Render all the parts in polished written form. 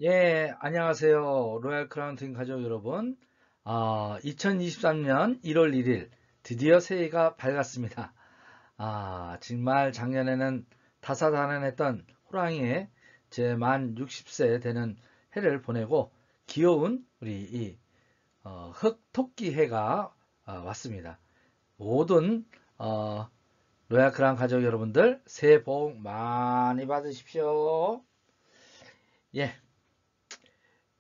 예, 안녕하세요. 로얄 크라운 팀 가족 여러분. 2023년 1월 1일 드디어 새해가 밝았습니다. 정말 작년에는 다사다난했던 호랑이의 제 만 60세 되는 해를 보내고 귀여운 우리 흑토끼 해가 왔습니다. 모든 로얄 크라운 가족 여러분들 새해 복 많이 받으십시오. 예,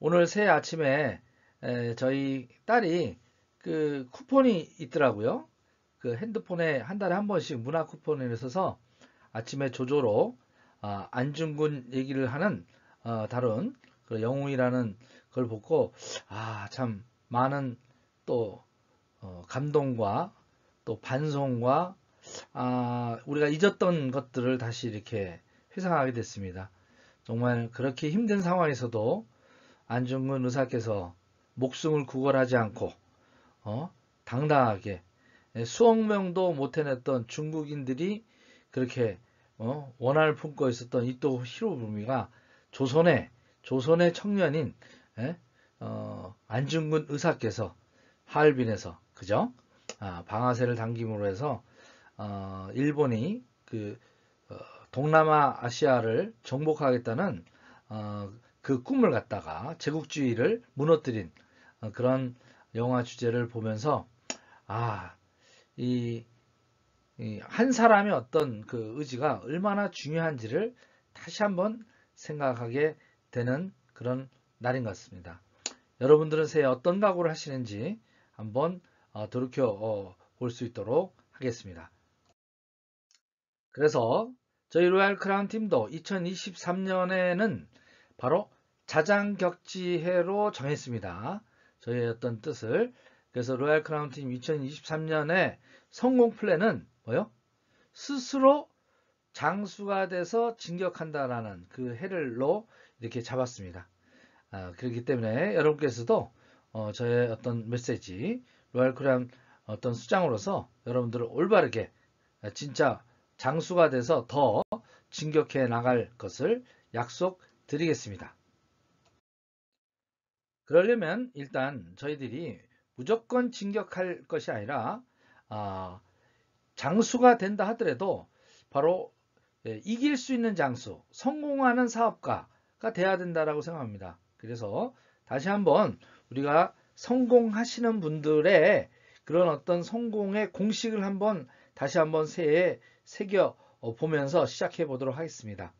오늘 새해 아침에 저희 딸이 그 쿠폰이 있더라고요. 그 핸드폰에 한 달에 한 번씩 문화 쿠폰을 써서 아침에 조조로 안중근 얘기를 하는 다룬 그 영웅이라는 걸 보고 참 많은 또 감동과 또 반성과 우리가 잊었던 것들을 다시 이렇게 회상하게 됐습니다. 정말 그렇게 힘든 상황에서도 안중근 의사께서 목숨을 구걸하지 않고 당당하게 수억 명도 못 해냈던 중국인들이 그렇게 원한을 품고 있었던 이토 히로부미가 조선의 청년인 안중근 의사께서 하얼빈에서 그죠? 방아쇠를 당김으로 해서 일본이 그 동남아 아시아를 정복하겠다는 그 꿈을 갖다가 제국주의를 무너뜨린 그런 영화 주제를 보면서 아, 이, 한 사람의 어떤 그 의지가 얼마나 중요한지를 다시 한번 생각하게 되는 그런 날인 것 같습니다. 여러분들은 새해 어떤 각오를 하시는지 한번 돌이켜 볼 수 있도록 하겠습니다. 그래서 저희 로얄 크라운 팀도 2023년에는 바로 자장격지해로 정했습니다. 저희의 어떤 뜻을. 그래서 로얄 크라운 팀 2023년의 성공 플랜은 뭐요? 스스로 장수가 돼서 진격한다라는 그 해를로 이렇게 잡았습니다. 그렇기 때문에 여러분께서도 저의 어떤 메시지, 로얄 크라운 어떤 수장으로서 여러분들을 올바르게 진짜 장수가 돼서 더 진격해 나갈 것을 약속드리겠습니다. 그러려면 일단 저희들이 무조건 진격할 것이 아니라 장수가 된다 하더라도 바로 이길 수 있는 장수, 성공하는 사업가가 돼야 된다라고 생각합니다. 그래서 다시 한번 우리가 성공하시는 분들의 그런 어떤 성공의 공식을 한번 다시 한번 새해에 새겨 보면서 시작해 보도록 하겠습니다.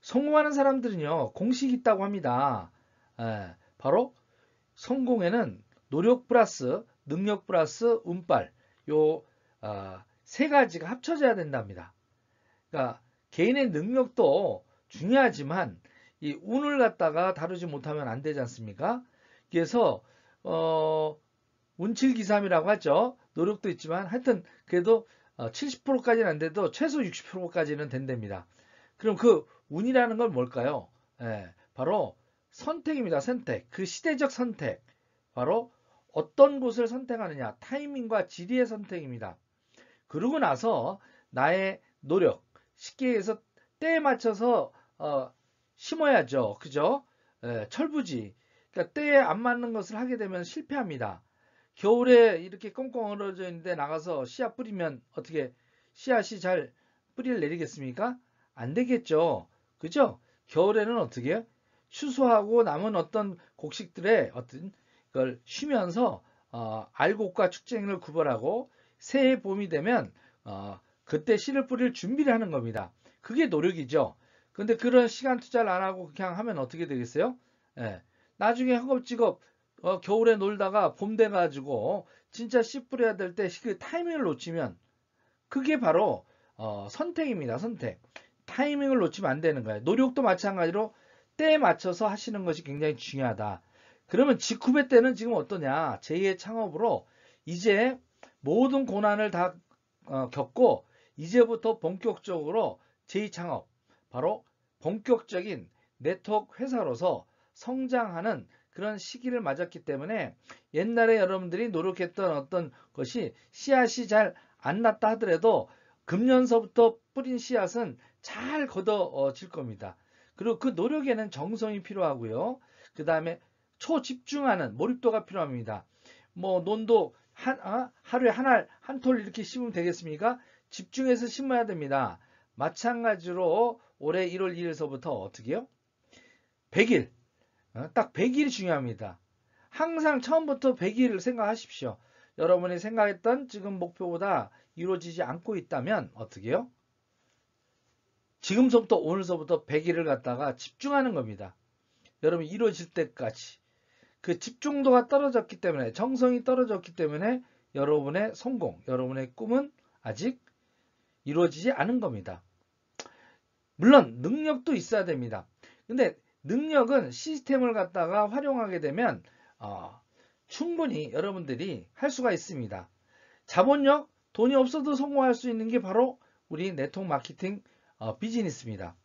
성공하는 사람들은요, 공식이 있다고 합니다. 바로 성공에는 노력 플러스 능력 플러스 운빨, 요 세 가지가 합쳐져야 된답니다. 그러니까 개인의 능력도 중요하지만 이 운을 갖다가 다루지 못하면 안 되지 않습니까? 그래서 운칠기삼이라고 하죠. 노력도 있지만 하여튼 그래도 70%까지는 안 돼도 최소 60%까지는 된답니다. 그럼 그 운이라는 건 뭘까요? 바로 선택입니다. 선택. 그 시대적 선택. 바로 어떤 곳을 선택하느냐. 타이밍과 지리의 선택입니다. 그러고 나서 나의 노력, 쉽게 해서 때에 맞춰서 심어야죠. 그죠? 철부지. 그러니까 때에 안 맞는 것을 하게 되면 실패합니다. 겨울에 이렇게 꽁꽁 얼어져 있는데 나가서 씨앗 뿌리면 어떻게 씨앗이 잘 뿌리를 내리겠습니까? 안 되겠죠. 그죠? 겨울에는 어떻게 해요? 추수하고 남은 어떤 곡식들의 어떤 걸 쉬면서 알곡과 축쟁이를 구별하고 새해 봄이 되면 그때 씨를 뿌릴 준비를 하는 겁니다. 그게 노력이죠. 근데 그런 시간 투자를 안 하고 그냥 하면 어떻게 되겠어요? 예. 나중에 허겁지겁 겨울에 놀다가 봄 돼가지고 진짜 씨 뿌려야 될 때 그 타이밍을 놓치면 그게 바로 선택입니다. 선택. 타이밍을 놓치면 안 되는 거예요. 노력도 마찬가지로 때에 맞춰서 하시는 것이 굉장히 중요하다. 그러면 직후배 때는 지금 어떠냐? 제2의 창업으로 이제 모든 고난을 다 겪고 이제부터 본격적으로 제2 창업, 바로 본격적인 네트워크 회사로서 성장하는 그런 시기를 맞았기 때문에 옛날에 여러분들이 노력했던 어떤 것이 씨앗이 잘 안 났다 하더라도 금년서부터 뿌린 씨앗은 잘 걷어질 겁니다. 그리고 그 노력에는 정성이 필요하고요. 그 다음에 초집중하는 몰입도가 필요합니다. 뭐 논도 하루에 한 톨 이렇게 심으면 되겠습니까? 집중해서 심어야 됩니다. 마찬가지로 올해 1월 1일서부터 어떻게 해요? 100일. 딱 100일이 중요합니다. 항상 처음부터 100일을 생각하십시오. 여러분이 생각했던 지금 목표보다 이루어지지 않고 있다면 어떻게 해요? 지금서부터 오늘서부터 100일을 갖다가 집중하는 겁니다. 여러분 이루어질 때까지. 그 집중도가 떨어졌기 때문에, 정성이 떨어졌기 때문에 여러분의 성공, 여러분의 꿈은 아직 이루어지지 않은 겁니다. 물론 능력도 있어야 됩니다. 근데 능력은 시스템을 갖다가 활용하게 되면 충분히 여러분들이 할 수가 있습니다. 자본력, 돈이 없어도 성공할 수 있는 게 바로 우리 네트워크 마케팅 비즈니스입니다.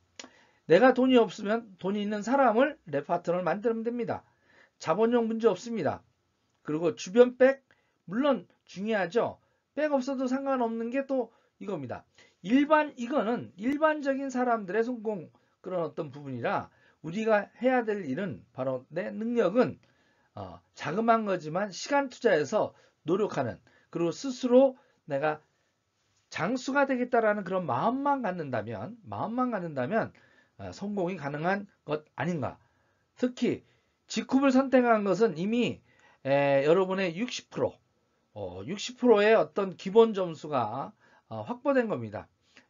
내가 돈이 없으면 돈이 있는 사람을 내 파트너를 만들면 됩니다. 자본력 문제 없습니다. 그리고 주변 백, 물론 중요하죠. 백 없어도 상관없는 게 또 이겁니다. 이거는 일반적인 사람들의 성공 그런 어떤 부분이라 우리가 해야 될 일은 바로 내 능력은 자그마한 거지만 시간 투자해서 노력하는, 그리고 스스로 내가 장수가 되겠다라는 그런 마음만 갖는다면 성공이 가능한 것 아닌가. 특히 직급을 선택한 것은 이미 여러분의 60%의 어떤 기본 점수가 확보된 겁니다.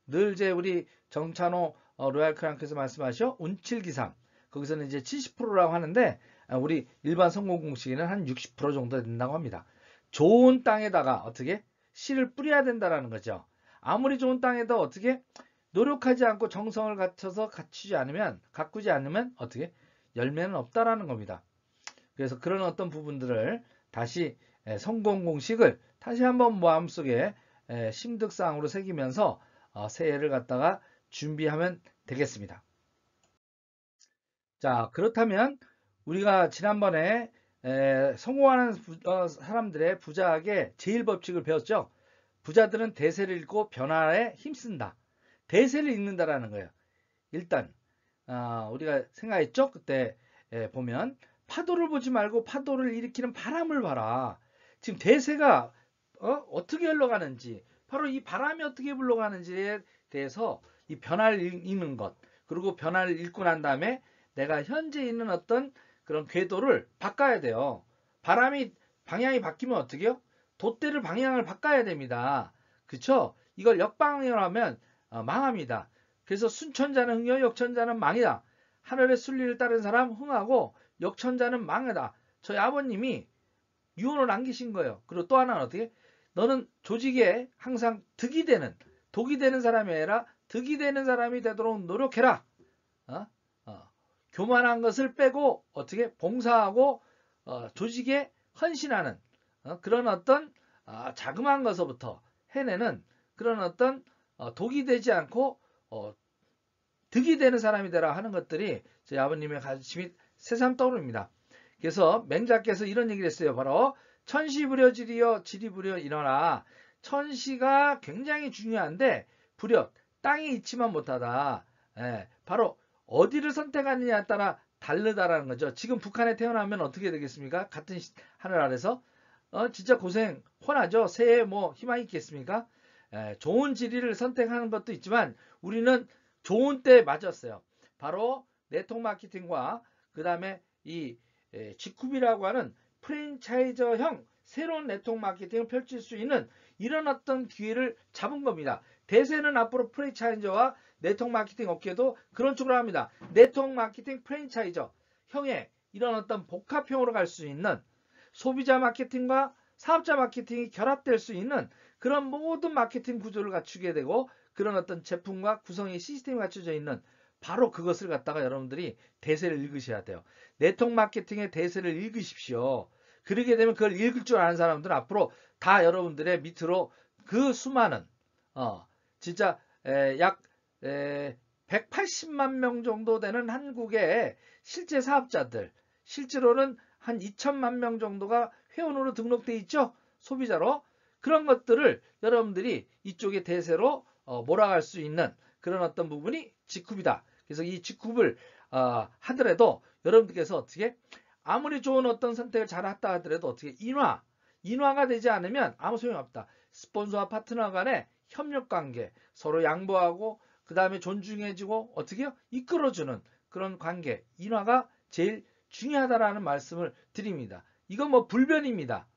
늘 이제 우리 정찬호 로얄 크랑크에서 말씀하셔 운칠기삼, 거기서는 이제 70%라고 하는데 우리 일반 성공 공식에는 한 60% 정도 된다고 합니다. 좋은 땅에다가 어떻게 씨를 뿌려야 된다라는 거죠. 아무리 좋은 땅에도 어떻게 노력하지 않고 정성을 갖춰서 가꾸지 않으면 어떻게 열매는 없다라는 겁니다. 그래서 그런 어떤 부분들을 다시 성공 공식을 다시 한번 마음속에 심득사항으로 새기면서 새해를 갖다가 준비하면 되겠습니다. 자, 그렇다면 우리가 지난번에 성공하는 사람들의 부자학의 제1법칙을 배웠죠. 부자들은 대세를 읽고 변화에 힘쓴다. 대세를 읽는다라는 거예요. 일단 우리가 생각했죠. 그때 보면 파도를 보지 말고 파도를 일으키는 바람을 봐라. 지금 대세가 어떻게 흘러가는지, 바로 이 바람이 어떻게 불러가는지에 대해서 이 변화를 읽는 것, 그리고 변화를 읽고 난 다음에 내가 현재 있는 어떤 그런 궤도를 바꿔야 돼요. 방향이 바뀌면 어떻게 해요? 돛대를 방향을 바꿔야 됩니다. 그쵸? 이걸 역방향으로 하면 망합니다. 그래서 순천자는 흥이요, 역천자는 망이다. 하늘의 순리를 따른 사람 흥하고 역천자는 망이다. 저희 아버님이 유언을 남기신 거예요. 그리고 또 하나는 어떻게? 너는 조직에 항상 독이 되는 사람이 아니라 득이 되는 사람이 되도록 노력해라. 교만한 것을 빼고 어떻게 봉사하고 조직에 헌신하는 그런 어떤 자그마한 것부터 해내는 그런 어떤 독이 되지 않고 득이 되는 사람이 되라 하는 것들이 저희 아버님의 가르침이 새삼 떠오릅니다. 그래서 맹자께서 이런 얘기를 했어요. 바로 천시부려 지리여 지리부려 일어나. 천시가 굉장히 중요한데 부려 땅에 있지만 못하다. 바로 어디를 선택하느냐에 따라 다르다라는 거죠. 지금 북한에 태어나면 어떻게 되겠습니까? 같은 하늘 아래서 진짜 고생 훤하죠. 새해 뭐 희망이 있겠습니까? 좋은 지리를 선택하는 것도 있지만 우리는 좋은 때에 맞았어요. 바로 네트워크 마케팅과 그 다음에 이 G쿱이라고 하는 프랜차이저형 새로운 네트워크 마케팅을 펼칠 수 있는 이런 어떤 기회를 잡은 겁니다. 대세는 앞으로 프랜차이저와 네트워크 마케팅 업계도 그런 쪽으로 합니다. 네트워크 마케팅 프랜차이저 형의 이런 어떤 복합형으로 갈 수 있는 소비자 마케팅과 사업자 마케팅이 결합될 수 있는 그런 모든 마케팅 구조를 갖추게 되고 그런 어떤 제품과 구성의 시스템이 갖춰져 있는 바로 그것을 갖다가 여러분들이 대세를 읽으셔야 돼요. 네트워크 마케팅의 대세를 읽으십시오. 그러게 되면 그걸 읽을 줄 아는 사람들은 앞으로 다 여러분들의 밑으로 그 수많은 진짜 약 180만 명 정도 되는 한국의 실제 사업자들, 실제로는 한 2천만 명 정도가 회원으로 등록돼 있죠. 소비자로. 그런 것들을 여러분들이 이쪽의 대세로 몰아갈 수 있는 그런 어떤 부분이 G쿱이다. 그래서 이 직급을 하더라도 여러분들께서 어떻게 아무리 좋은 어떤 선택을 잘 했다 하더라도 어떻게 인화가 되지 않으면 아무 소용이 없다. 스폰서와 파트너 간의 협력 관계, 서로 양보하고 그 다음에 존중해주고 어떻게요? 이끌어주는 그런 관계, 인화가 제일 중요하다라는 말씀을 드립니다. 이건 뭐 불변입니다.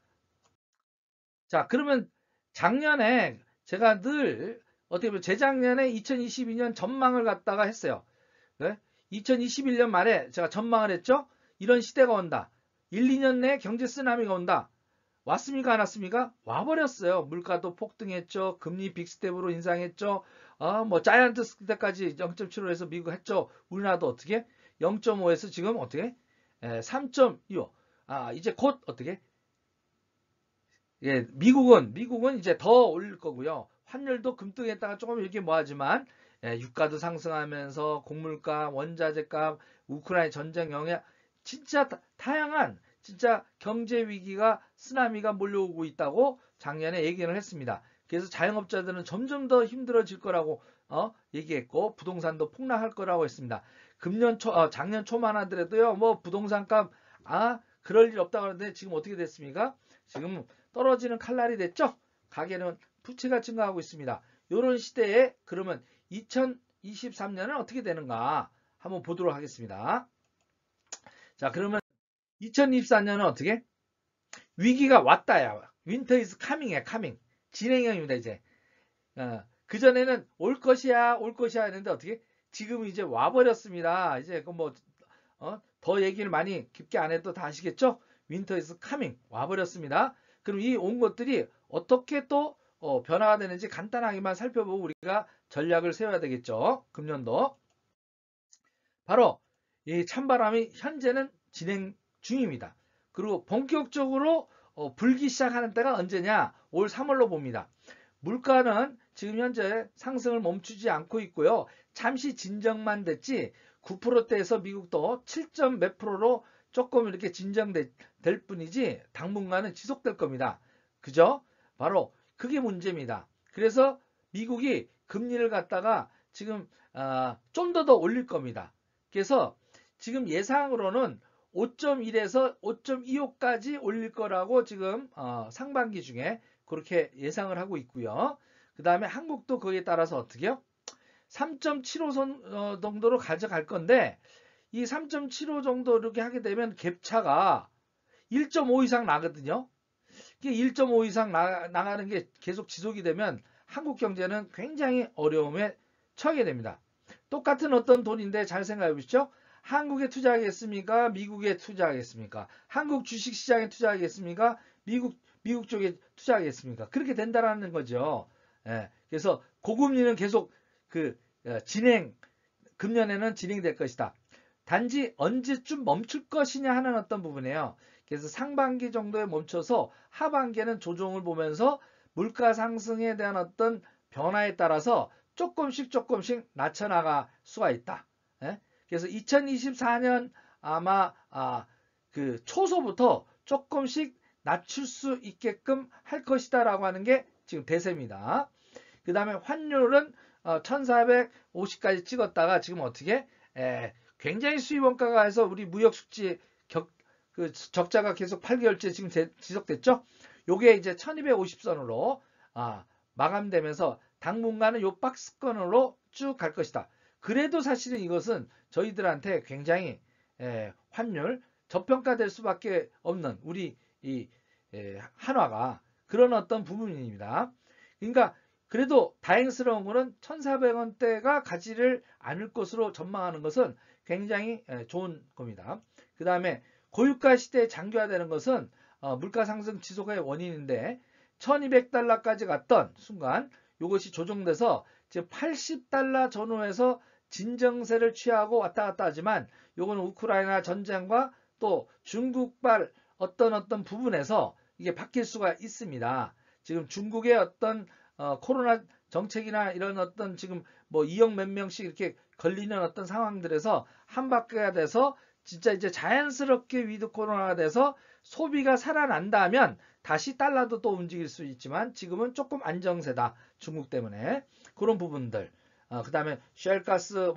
자, 그러면 작년에 제가 늘 어떻게 보면 재작년에 2022년 전망을 갖다가 했어요. 네? 2021년 말에 제가 전망을 했죠. 이런 시대가 온다. 1, 2년 내에 경제 쓰나미가 온다. 왔습니까? 안 왔습니까? 와버렸어요. 물가도 폭등했죠. 금리 빅스텝으로 인상했죠. 뭐 자이언트 스텝까지 0.75에서 미국 했죠. 우리나라도 어떻게? 0.5에서 지금 어떻게? 3.25. 이제 곧 어떻게? 예, 미국은 이제 더 올릴 거고요. 환율도 금등했다가 조금 이렇게 뭐하지만 유가도 상승하면서 곡물가, 원자재값, 우크라이나 전쟁 영향, 진짜 다양한 진짜 경제 위기가 쓰나미가 몰려오고 있다고 작년에 얘기를 했습니다. 그래서 자영업자들은 점점 더 힘들어질 거라고 얘기했고 부동산도 폭락할 거라고 했습니다. 작년 초만 하더라도요, 뭐 부동산값 그럴 일 없다고 하는데 지금 어떻게 됐습니까? 지금 떨어지는 칼날이 됐죠? 가계는 부채가 증가하고 있습니다. 이런 시대에 그러면 2023년은 어떻게 되는가 한번 보도록 하겠습니다. 자, 그러면 2024년은 어떻게? 위기가 왔다야. Winter is coming이야, coming. 진행형입니다, 이제. 그전에는 올 것이야 했는데 어떻게? 지금 이제 와버렸습니다. 이제 더 얘기를 많이 깊게 안 해도 다 아시겠죠? Winter is coming. 와버렸습니다. 그럼 이 온 것들이 어떻게 또 변화가 되는지 간단하게만 살펴보고 우리가 전략을 세워야 되겠죠. 금년도. 바로 이 찬바람이 현재는 진행 중입니다. 그리고 본격적으로 불기 시작하는 때가 언제냐? 올 3월로 봅니다. 물가는 지금 현재 상승을 멈추지 않고 있고요. 잠시 진정만 됐지 9%대에서 미국도 7점 몇 프로로 조금 이렇게 진정될 뿐이지 당분간은 지속될 겁니다. 그죠? 바로 그게 문제입니다. 그래서 미국이 금리를 갖다가 지금 좀 더 올릴 겁니다. 그래서 지금 예상으로는 5.1에서 5.25까지 올릴 거라고 지금 상반기 중에 그렇게 예상을 하고 있고요. 그 다음에 한국도 거기에 따라서 어떻게요? 3.75선 정도로 가져갈 건데 이 3.75 정도 이렇게 하게 되면 갭차가 1.5 이상 나거든요. 이게 1.5 이상 나가는 게 계속 지속이 되면 한국 경제는 굉장히 어려움에 처하게 됩니다. 똑같은 어떤 돈인데 잘 생각해 보시죠. 한국에 투자하겠습니까? 미국에 투자하겠습니까? 한국 주식시장에 투자하겠습니까? 미국 쪽에 투자하겠습니까? 그렇게 된다라는 거죠. 그래서 고금리는 계속 금년에는 진행될 것이다. 단지 언제쯤 멈출 것이냐 하는 어떤 부분이에요. 그래서 상반기 정도에 멈춰서 하반기에는 조정을 보면서 물가 상승에 대한 어떤 변화에 따라서 조금씩 낮춰나갈 수가 있다. 그래서 2024년 아마 그 초소부터 조금씩 낮출 수 있게끔 할 것이다라고 하는 게 지금 대세입니다. 그 다음에 환율은 1450까지 찍었다가 지금 어떻게 굉장히 수입 원가가 해서 우리 무역 수지 적자가 계속 8개월째 지금 지속됐죠. 요게 이제 1250선으로 마감되면서 당분간은 요 박스권으로 쭉 갈 것이다. 그래도 사실은 이것은 저희들한테 굉장히 환율 저평가될 수밖에 없는 우리 이 한화가 그런 어떤 부분입니다. 그러니까 그래도 다행스러운 거는 1,400원대가 가지를 않을 것으로 전망하는 것은 굉장히 좋은 겁니다. 그 다음에 고유가 시대에 장기화되는 것은 물가 상승 지속의 원인인데 1200달러까지 갔던 순간 이것이 조정돼서 지금 80달러 전후에서 진정세를 취하고 왔다 갔다 하지만 이거는 우크라이나 전쟁과 또 중국발 어떤 부분에서 이게 바뀔 수가 있습니다. 지금 중국의 어떤 코로나 정책이나 이런 어떤 지금 뭐 2억 몇 명씩 이렇게 걸리는 어떤 상황들에서 한 바퀴가 돼서 진짜 이제 자연스럽게 위드 코로나가 돼서 소비가 살아난다면 다시 달러도 또 움직일 수 있지만 지금은 조금 안정세다. 중국 때문에. 그런 부분들. 그 다음에 쉘가스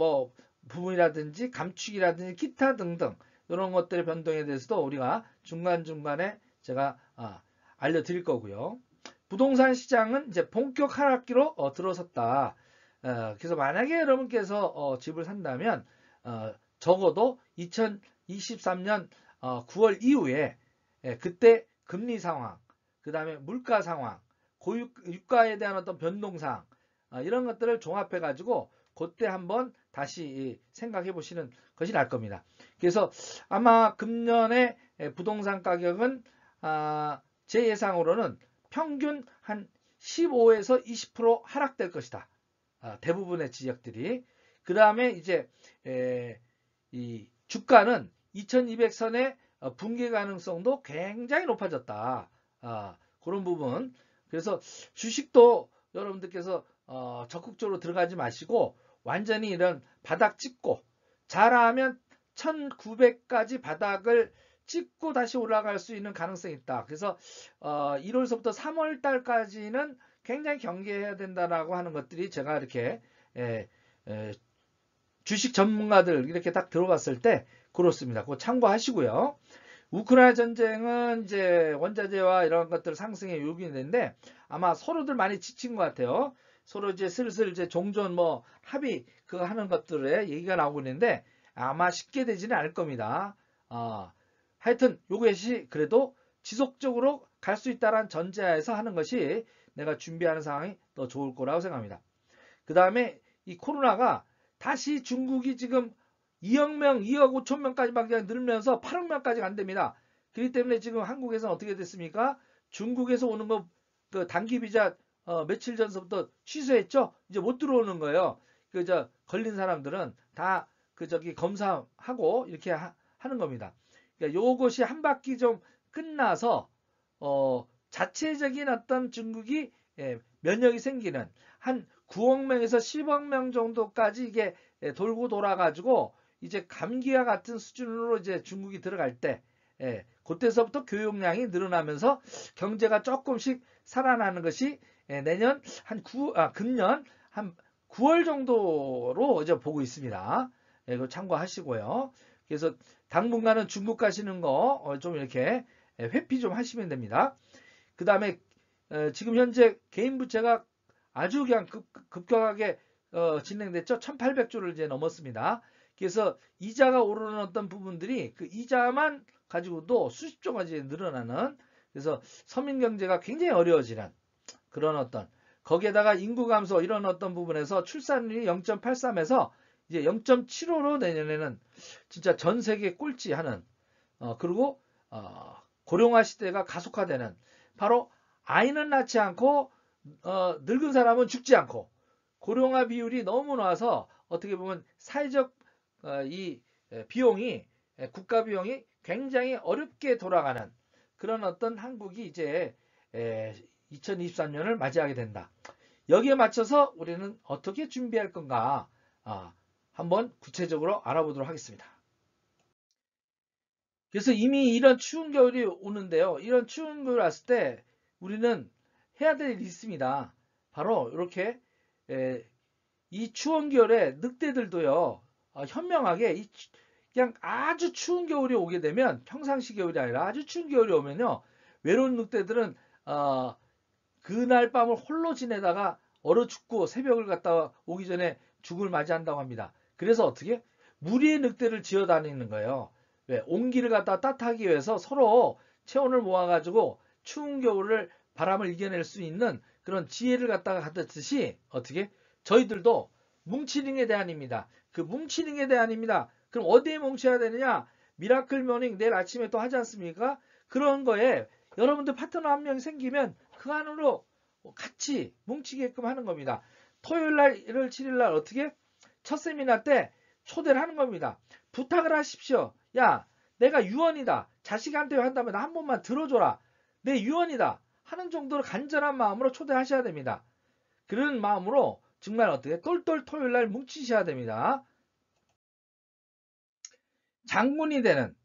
부분이라든지 감축이라든지 기타 등등 이런 것들의 변동에 대해서도 우리가 중간중간에 제가 알려드릴 거고요. 부동산 시장은 이제 본격 하락기로 들어섰다. 그래서 만약에 여러분께서 집을 산다면 적어도 2023년 9월 이후에 그때 금리 상황, 그 다음에 물가 상황, 유가에 대한 어떤 변동사항 이런 것들을 종합해 가지고 그때 한번 다시 생각해 보시는 것이 나을 겁니다. 그래서 아마 금년에 부동산 가격은 제 예상으로는 평균 한 15에서 20% 하락될 것이다. 대부분의 지역들이. 그 다음에 이제 이 주가는 2200선의 붕괴 가능성도 굉장히 높아졌다. 그런 부분. 그래서 주식도 여러분들께서 적극적으로 들어가지 마시고 완전히 이런 바닥 찍고 잘하면 1900까지 바닥을 찍고 다시 올라갈 수 있는 가능성이 있다. 그래서 1월서부터 3월 달까지는 굉장히 경계해야 된다라고 하는 것들이 제가 이렇게 주식 전문가들 이렇게 딱 들어봤을 때 그렇습니다. 그거 참고하시고요. 우크라이나 전쟁은 이제 원자재와 이런 것들 상승에 요인이 되는데 아마 서로들 많이 지친 것 같아요. 서로 이제 슬슬 이제 종전 뭐 합의 그거 하는 것들에 얘기가 나오고 있는데 아마 쉽게 되지는 않을 겁니다. 하여튼 요것이 그래도 지속적으로 갈 수 있다는 전제하에서 하는 것이 내가 준비하는 상황이 더 좋을 거라고 생각합니다. 그 다음에 이 코로나가 다시 중국이 지금 2억 명, 2억 5천 명까지밖에 늘면서 8억 명까지 간답니다. 그렇기 때문에 지금 한국에서는 어떻게 됐습니까? 중국에서 오는 거 그 단기 비자 며칠 전서부터 취소했죠. 이제 못 들어오는 거예요. 걸린 사람들은 다 검사하고 이렇게 하는 겁니다. 그러니까 요것이 한 바퀴 좀 끝나서 자체적인 어떤 중국이 면역이 생기는 한 9억 명에서 10억 명 정도까지 이게 돌고 돌아가지고 이제 감기와 같은 수준으로 이제 중국이 들어갈 때 그때서부터 교역량이 늘어나면서 경제가 조금씩 살아나는 것이 내년 금년 한 9월 정도로 이제 보고 있습니다. 이거 참고하시고요. 그래서 당분간은 중국 가시는 거 좀 이렇게 회피 좀 하시면 됩니다. 그 다음에 지금 현재 개인 부채가 아주 그냥 급격하게 진행됐죠. 1800조를 이제 넘었습니다. 그래서 이자가 오르는 어떤 부분들이 그 이자만 가지고도 수십 조가 이제 늘어나는, 그래서 서민 경제가 굉장히 어려워지는 그런 어떤, 거기에다가 인구 감소 이런 어떤 부분에서 출산율이 0.83에서 이제 0.75로 내년에는 진짜 전 세계 꼴찌하는, 그리고 고령화 시대가 가속화되는, 바로 아이는 낳지 않고 늙은 사람은 죽지 않고 고령화 비율이 너무 나와서 어떻게 보면 사회적 이 비용이, 국가 비용이 굉장히 어렵게 돌아가는 그런 어떤 한국이 이제 2023년을 맞이하게 된다. 여기에 맞춰서 우리는 어떻게 준비할 건가 한번 구체적으로 알아보도록 하겠습니다. 그래서 이미 이런 추운 겨울이 오는데요. 이런 추운 겨울 왔을 때 우리는 해야 될 일이 있습니다. 바로 이렇게 이 추운 겨울에 늑대들도요, 현명하게 그냥 아주 추운 겨울이 오게 되면, 평상시 겨울이 아니라 아주 추운 겨울이 오면요, 외로운 늑대들은 그날 밤을 홀로 지내다가 얼어 죽고 새벽을 갔다 오기 전에 죽을 맞이한다고 합니다. 그래서 어떻게? 무리의 늑대를 지어 다니는 거예요. 왜? 온기를 갖다 따뜻하기 위해서 서로 체온을 모아가지고 추운 겨울을, 바람을 이겨낼 수 있는 그런 지혜를 갖다가 갖듯이 어떻게? 저희들도 뭉치는 게 대안입니다. 그 뭉치는 게 대안입니다. 그럼 어디에 뭉쳐야 되느냐? 미라클 모닝 내일 아침에 또 하지 않습니까? 그런 거에 여러분들 파트너 한 명 생기면 그 안으로 같이 뭉치게끔 하는 겁니다. 토요일 날, 1월 7일 날 어떻게? 첫 세미나 때 초대를 하는 겁니다. 부탁을 하십시오. 야, 내가 유언이다. 자식한테 한다면 나 한 번만 들어줘라. 내 유언이다. 하는 정도로 간절한 마음으로 초대하셔야 됩니다. 그런 마음으로 정말 어떻게 똘똘 토요일 날 뭉치셔야 됩니다. 장군이 되는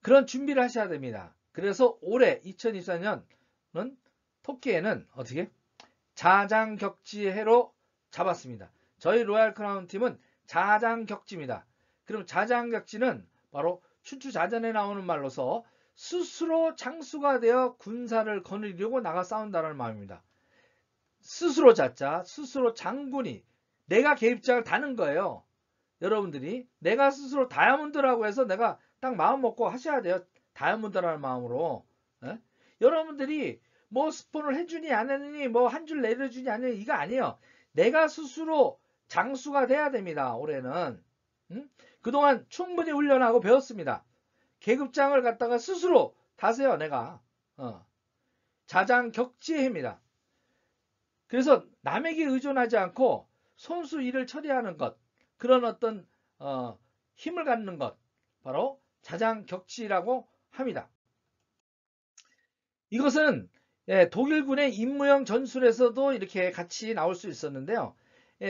그런 준비를 하셔야 됩니다. 그래서 올해 2024년은 토끼에는 어떻게? 자장격지해로 잡았습니다. 저희 로얄 크라운 팀은 자장격지입니다. 그럼 자장격지는 바로 춘추자전에 나오는 말로서 스스로 장수가 되어 군사를 거느리려고 나가 싸운다는 마음입니다. 스스로 자자, 스스로 장군이 내가 계획장을 다는 거예요. 여러분들이 내가 스스로 다이아몬드라고 해서 내가 딱 마음 먹고 하셔야 돼요. 다이아몬드라는 마음으로. 에? 여러분들이 뭐 스폰을 해주니 안 해주니 뭐 한 줄 내려주니 안 해주니 이거 아니에요. 내가 스스로 장수가 돼야 됩니다. 올해는. 그동안 충분히 훈련하고 배웠습니다. 계급장을 갖다가 스스로 다세요. 내가. 자장격지해입니다. 그래서 남에게 의존하지 않고 손수 일을 처리하는 것, 그런 어떤 힘을 갖는 것, 바로 자장격지라고 합니다. 이것은 독일군의 임무형 전술에서도 이렇게 같이 나올 수 있었는데요.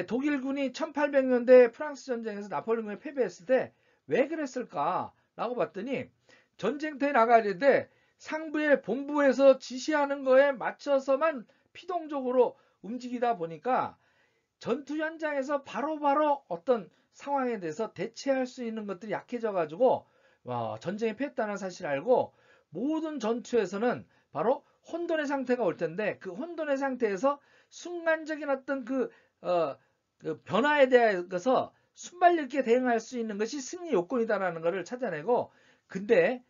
독일군이 1800년대 프랑스 전쟁에서 나폴레옹에 패배했을 때 왜 그랬을까 라고 봤더니 전쟁터에 나가야 되는데 상부의 본부에서 지시하는 거에 맞춰서만 피동적으로 움직이다 보니까 전투 현장에서 바로바로 어떤 상황에 대해서 대체할 수 있는 것들이 약해져 가지고 전쟁에 패했다는 사실을 알고 모든 전투에서는 바로 혼돈의 상태가 올 텐데 그 혼돈의 상태에서 순간적인 어떤 그 변화에 대해서 순발력 있게 대응할 수 있는 것이 승리 요건이다라는 것을 찾아내고 근데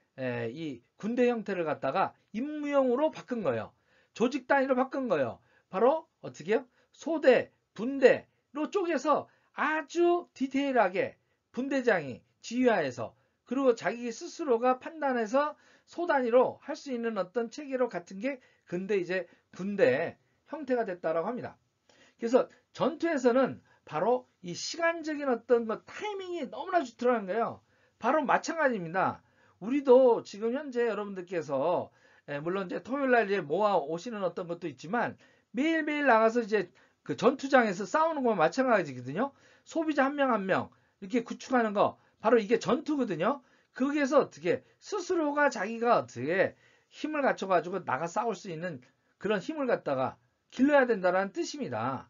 이 군대 형태를 갖다가 임무형으로 바꾼 거예요. 조직 단위로 바꾼 거예요. 바로 어떻게요? 소대, 분대로 쪼개서 아주 디테일하게 분대장이 지휘하에서 그리고 자기 스스로가 판단해서 소 단위로 할 수 있는 어떤 체계로 같은 게 근데 이제 군대 형태가 됐다라고 합니다. 그래서 전투에서는 바로 이 시간적인 어떤 타이밍이 너무나 들어간 거예요. 바로 마찬가지입니다. 우리도 지금 현재 여러분들께서 물론 이제 토요일 날 이제 모아 오시는 어떤 것도 있지만 매일매일 나가서 이제 그 전투장에서 싸우는 거와 마찬가지거든요. 소비자 한 명 한 명 이렇게 구축하는 거 바로 이게 전투거든요. 거기에서 어떻게 스스로가 자기가 어떻게 힘을 갖춰가지고 나가 싸울 수 있는 그런 힘을 갖다가 길러야 된다는 뜻입니다.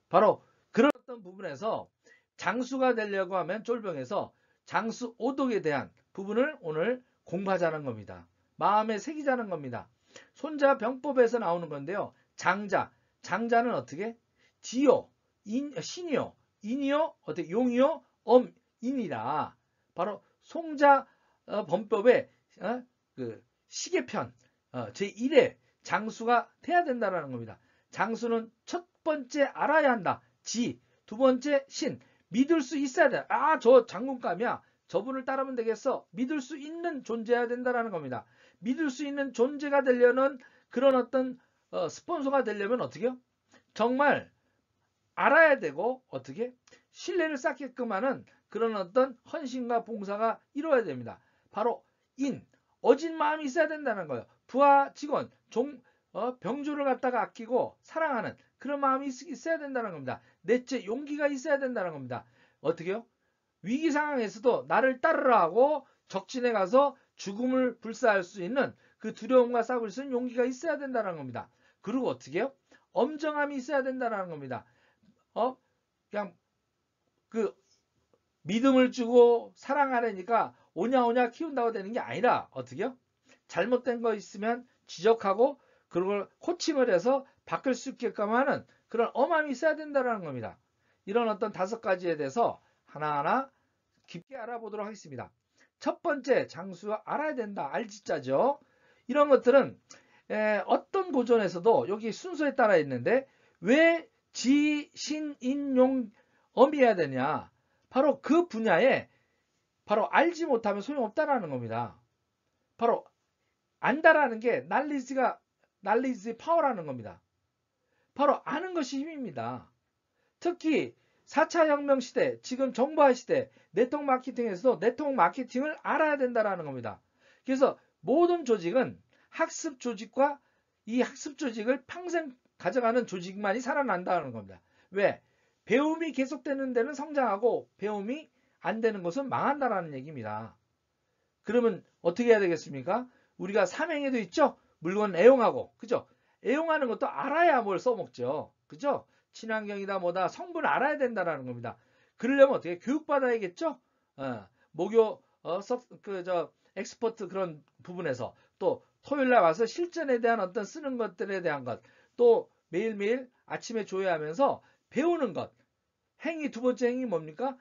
바로 그런 어떤 부분에서 장수가 되려고 하면 쫄병에서 장수 오독에 대한 부분을 오늘 공부하자는 겁니다. 마음에 새기자는 겁니다. 손자 병법에서 나오는 건데요. 장자는 어떻게? 지요, 신이요, 인이요, 어떻게 용이요, 인이라. 바로 송자 범법의 그 시계편 제1회 장수가 돼야 된다는 겁니다. 장수는 첫 번째 알아야 한다. 두 번째 신, 믿을 수 있어야 돼. 저 장군감이야. 저분을 따르면 되겠어. 믿을 수 있는 존재여야 된다는 겁니다. 믿을 수 있는 존재가 되려는 그런 어떤 스폰서가 되려면 어떻게요? 정말 알아야 되고 어떻게 신뢰를 쌓게끔 하는 그런 어떤 헌신과 봉사가 이루어야 됩니다. 바로 어진 마음이 있어야 된다는 거예요. 부하 직원, 병주를 갖다가 아끼고 사랑하는 그런 마음이 있어야 된다는 겁니다. 넷째, 용기가 있어야 된다는 겁니다. 어떻게요? 위기 상황에서도 나를 따르라 하고 적진에 가서 죽음을 불사할 수 있는 그 두려움과 싸울 수 있는 용기가 있어야 된다는 겁니다. 그리고 어떻게요? 엄정함이 있어야 된다는 겁니다. 그냥 그 믿음을 주고 사랑하려니까 오냐오냐 키운다고 되는 게 아니라 어떻게요? 잘못된 거 있으면 지적하고 그걸 코칭을 해서 바꿀 수 있게끔 하는 그런 엄함이 있어야 된다는 겁니다. 이런 어떤 5가지에 대해서 하나하나 깊게 알아보도록 하겠습니다. 첫 번째, 장수 알아야 된다. 알지자죠. 이런 것들은 어떤 고전에서도 여기 순서에 따라 있는데 왜 지, 신, 인, 용, 엄이어야 되냐. 바로 그 분야에 바로 알지 못하면 소용없다라는 겁니다. 바로 안다라는 게 knowledge 파워라는 겁니다. 바로 아는 것이 힘입니다. 특히 4차 혁명 시대, 지금 정보화 시대, 네트워크 마케팅에서도 네트워크 마케팅을 알아야 된다는 겁니다. 그래서 모든 조직은 학습 조직과 이 학습 조직을 평생 가져가는 조직만이 살아난다는 겁니다. 왜? 배움이 계속되는 데는 성장하고 배움이 안 되는 것은 망한다는 얘기입니다. 그러면 어떻게 해야 되겠습니까? 우리가 삼행에도 있죠? 물건 애용하고, 그죠? 애용하는 것도 알아야 뭘 써먹죠. 그죠? 친환경이다 뭐다 성분을 알아야 된다는 겁니다. 그러려면 어떻게 교육받아야겠죠? 목요 엑스퍼트 그런 부분에서 또 토요일날 와서 실전에 대한 어떤 쓰는 것들에 대한 것, 또 매일매일 아침에 조회하면서 배우는 것. 행위, 두 번째 행위 뭡니까?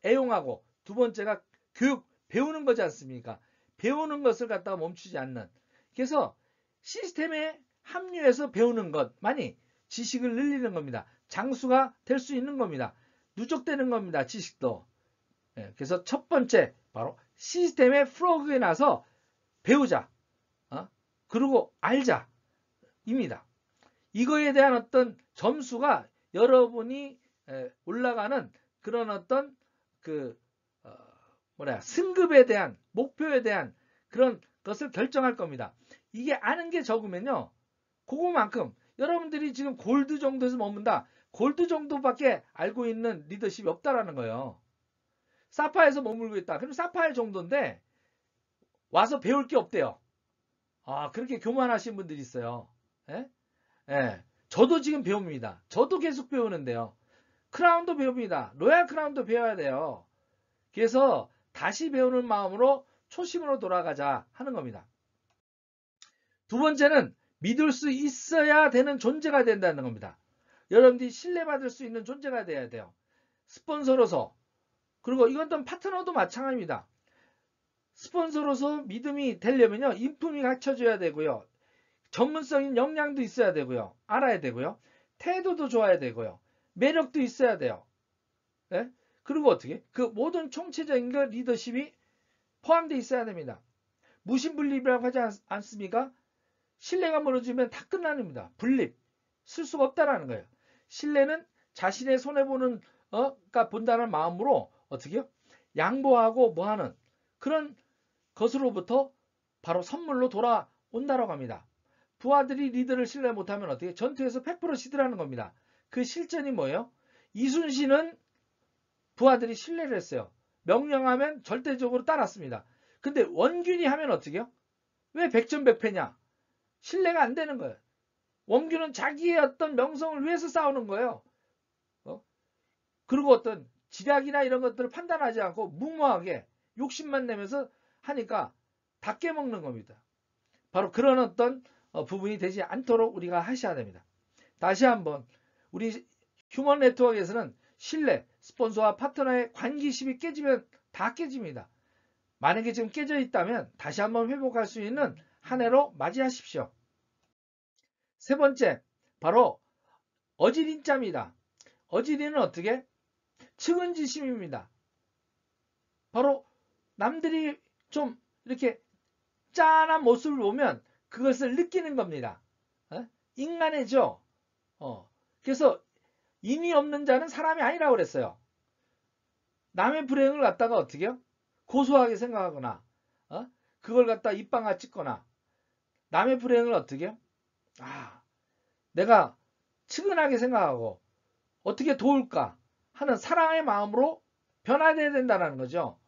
애용하고, 두 번째가 교육, 배우는 거지 않습니까? 배우는 것을 갖다가 멈추지 않는. 그래서 시스템에 합류해서 배우는 것만이 지식을 늘리는 겁니다. 장수가 될 수 있는 겁니다. 누적되는 겁니다. 지식도. 그래서 첫 번째 바로 시스템의 플러그에 나서 배우자. 그리고 알자. 입니다. 이거에 대한 어떤 점수가 여러분이 올라가는 그런 어떤 승급에 대한 목표에 대한 그런 것을 결정할 겁니다. 이게 아는 게 적으면요. 그거만큼 여러분들이 지금 골드 정도에서 머문다. 골드 정도밖에 알고 있는 리더십이 없다라는 거예요. 사파에서 머물고 있다. 그럼 사파의 정도인데 와서 배울 게 없대요. 그렇게 교만하신 분들이 있어요. 저도 지금 배웁니다. 저도 계속 배우는데요. 크라운도 배웁니다. 로얄 크라운도 배워야 돼요. 그래서 다시 배우는 마음으로 초심으로 돌아가자 하는 겁니다. 두 번째는 믿을 수 있어야 되는 존재가 된다는 겁니다. 여러분들이 신뢰받을 수 있는 존재가 돼야 돼요. 스폰서로서, 그리고 이건 또 파트너도 마찬가지입니다. 스폰서로서 믿음이 되려면요, 인품이 갖춰져야 되고요. 전문성인 역량도 있어야 되고요. 알아야 되고요. 태도도 좋아야 되고요. 매력도 있어야 돼요. 그리고 어떻게? 그 모든 총체적인 그 리더십이 포함되어 있어야 됩니다. 무신분립이라고 하지 않습니까? 신뢰가 무너지면 다 끝나는 겁니다. 분립. 쓸 수가 없다라는 거예요. 신뢰는 자신의 손해보는, 본다는 마음으로 어떻게요? 양보하고 뭐하는 그런 것으로부터 바로 선물로 돌아온다라고 합니다. 부하들이 리더를 신뢰 못하면 어떻게? 전투에서 100% 시들하는 겁니다. 그 실전이 뭐예요? 이순신은 부하들이 신뢰를 했어요. 명령하면 절대적으로 따랐습니다. 근데 원균이 하면 어떻게요? 왜 백전백패냐? 신뢰가 안 되는 거예요. 원균은 자기의 어떤 명성을 위해서 싸우는 거예요. 그리고 어떤 지략이나 이런 것들을 판단하지 않고 무모하게 욕심만 내면서 하니까 다 깨먹는 겁니다. 바로 그런 어떤 부분이 되지 않도록 우리가 하셔야 됩니다. 다시 한번 우리 휴먼 네트워크에서는 신뢰, 스폰서와 파트너의 관계심이 깨지면 다 깨집니다. 만약에 지금 깨져 있다면 다시 한번 회복할 수 있는 한 해로 맞이하십시오. 세 번째, 바로 어지린자입니다. 어지린은 어떻게? 측은지심입니다. 바로 남들이 좀 이렇게 짠한 모습을 보면 그것을 느끼는 겁니다. 인간이죠. 그래서 인이 없는 자는 사람이 아니라고 그랬어요. 남의 불행을 갖다가 어떻게요? 고소하게 생각하거나 그걸 갖다 입방아 찍거나 남의 불행을 어떻게요? 내가 측은하게 생각하고 어떻게 도울까 하는 사랑의 마음으로 변화되어야 된다는 거죠.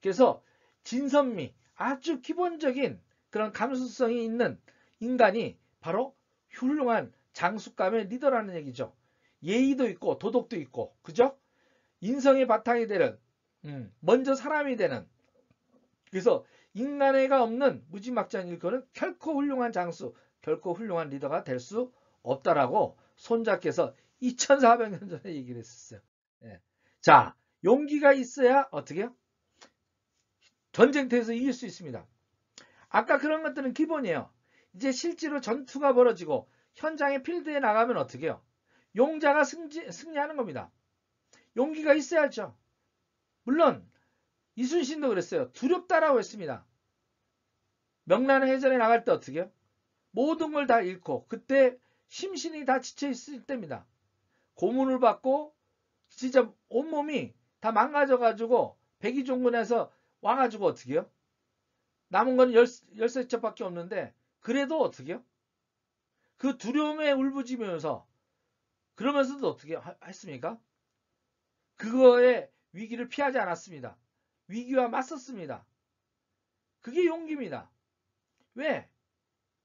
그래서 진선미, 아주 기본적인 그런 감수성이 있는 인간이 바로 훌륭한 장수감의 리더라는 얘기죠. 예의도 있고 도덕도 있고, 그죠? 인성의 바탕이 되는, 먼저 사람이 되는. 그래서 인간애가 없는 무지막지한 일꾼은 결코 훌륭한 장수, 결코 훌륭한 리더가 될 수 없다라고 손자께서 2400년 전에 얘기를 했었어요. 자, 용기가 있어야 어떻게 해요? 전쟁터에서 이길 수 있습니다. 아까 그런 것들은 기본이에요. 이제 실제로 전투가 벌어지고 현장의 필드에 나가면 어떻게 해요? 용자가 승리하는 겁니다. 용기가 있어야죠. 물론 이순신도 그랬어요. 두렵다라고 했습니다. 명란해전에 나갈 때 어떻게 해요? 모든 걸 다 잃고 그때 심신이 다 지쳐 있을 때입니다. 고문을 받고 진짜 온몸이 다 망가져가지고 백의종군에서 와가지고 어떻게 해요? 남은 건 13첩밖에 없는데 그래도 어떻게 해요? 그 두려움에 울부짖으면서 그러면서도 어떻게 했습니까? 그거의 위기를 피하지 않았습니다. 위기와 맞섰습니다. 그게 용기입니다. 왜?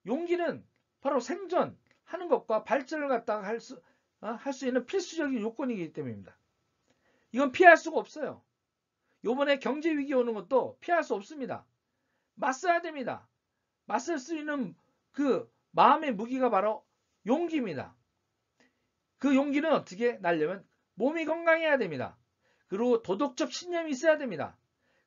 용기는 바로 생존하는 것과 발전을 갖다가 할 수 있는 필수적인 요건이기 때문입니다. 이건 피할 수가 없어요. 요번에 경제 위기 오는 것도 피할 수 없습니다. 맞서야 됩니다. 맞설 수 있는 그 마음의 무기가 바로 용기입니다. 그 용기는 어떻게 날려면 몸이 건강해야 됩니다. 그리고 도덕적 신념이 있어야 됩니다.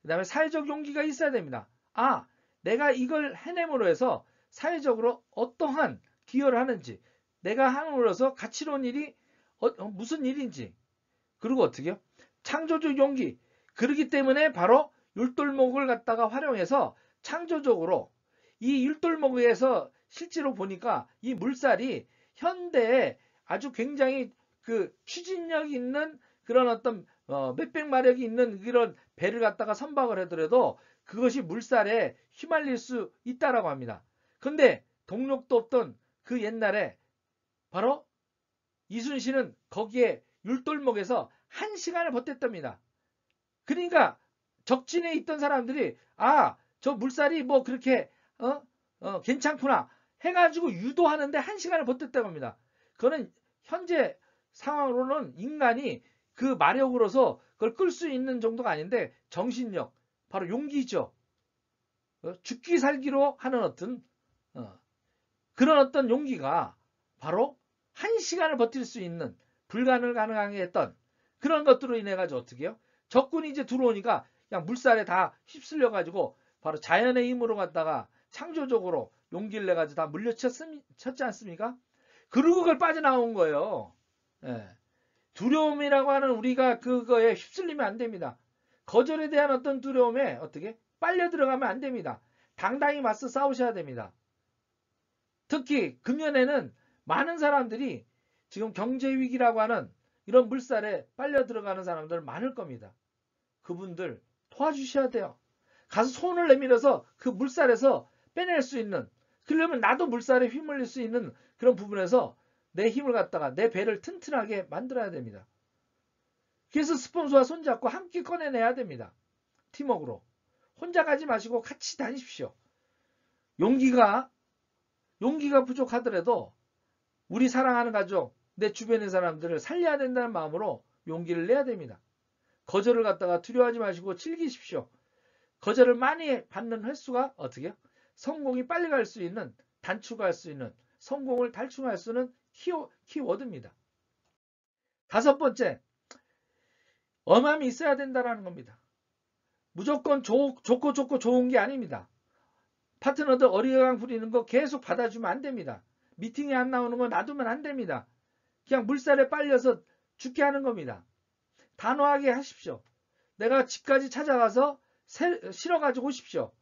그 다음에 사회적 용기가 있어야 됩니다. 아, 내가 이걸 해냄으로 해서 사회적으로 어떠한 기여를 하는지, 내가 함으로 해서 가치로운 일이 무슨 일인지, 그리고 어떻게요? 창조적 용기. 그러기 때문에 바로 율돌목을 갖다가 활용해서 창조적으로 이 율돌목에서 실제로 보니까 이 물살이 현대에 아주 굉장히 그 추진력 있는 그런 어떤 몇백 마력이 있는 그런 배를 갖다가 선박을 하더라도 그것이 물살에 휘말릴 수 있다라고 합니다. 근데 동력도 없던 그 옛날에 바로 이순신은 거기에 율돌목에서 1시간을 버텼답니다. 그러니까 적진에 있던 사람들이 아, 저 물살이 뭐 그렇게 괜찮구나 해가지고 유도하는데 1시간을 버텼다고 합니다. 그거는 현재 상황으로는 인간이 그 마력으로서 그걸 끌 수 있는 정도가 아닌데 정신력, 바로 용기죠. 죽기 살기로 하는 어떤 그런 어떤 용기가 바로 1시간을 버틸 수 있는 불가능을 가능하게 했던 그런 것들로 인해 가지고 어떻게 해요? 적군이 이제 들어오니까 그냥 물살에 다 휩쓸려 가지고 바로 자연의 힘으로 갖다가 창조적으로 용기를 내 가지고 다 물려쳤지 않습니까? 그리고 그걸 빠져나온 거예요. 예. 두려움이라고 하는 우리가 그거에 휩쓸리면 안 됩니다. 거절에 대한 어떤 두려움에 어떻게 빨려 들어가면 안 됩니다. 당당히 맞서 싸우셔야 됩니다. 특히 금년에는 많은 사람들이 지금 경제 위기라고 하는 이런 물살에 빨려 들어가는 사람들 많을 겁니다. 그분들 도와주셔야 돼요. 가서 손을 내밀어서 그 물살에서 빼낼 수 있는, 그러려면 나도 물살에 휘말릴 수 있는 그런 부분에서 내 힘을 갖다가 내 배를 튼튼하게 만들어야 됩니다. 그래서 스폰서와 손잡고 함께 꺼내내야 됩니다. 팀워크로. 혼자 가지 마시고 같이 다니십시오. 용기가 부족하더라도 우리 사랑하는 가족, 내 주변의 사람들을 살려야 된다는 마음으로 용기를 내야 됩니다. 거절을 갖다가 두려워하지 마시고 즐기십시오. 거절을 많이 받는 횟수가 어떻게? 성공이 빨리 갈 수 있는, 단축할 수 있는, 성공을 달성할 수 있는 키워드입니다. 5번째, 엄함이 있어야 된다는 겁니다. 무조건 좋고 좋은 게 아닙니다. 파트너들 어리광 부리는 거 계속 받아주면 안 됩니다. 미팅에 안 나오는 거 놔두면 안 됩니다. 그냥 물살에 빨려서 죽게 하는 겁니다. 단호하게 하십시오. 내가 집까지 찾아가서 실어가지고 오십시오.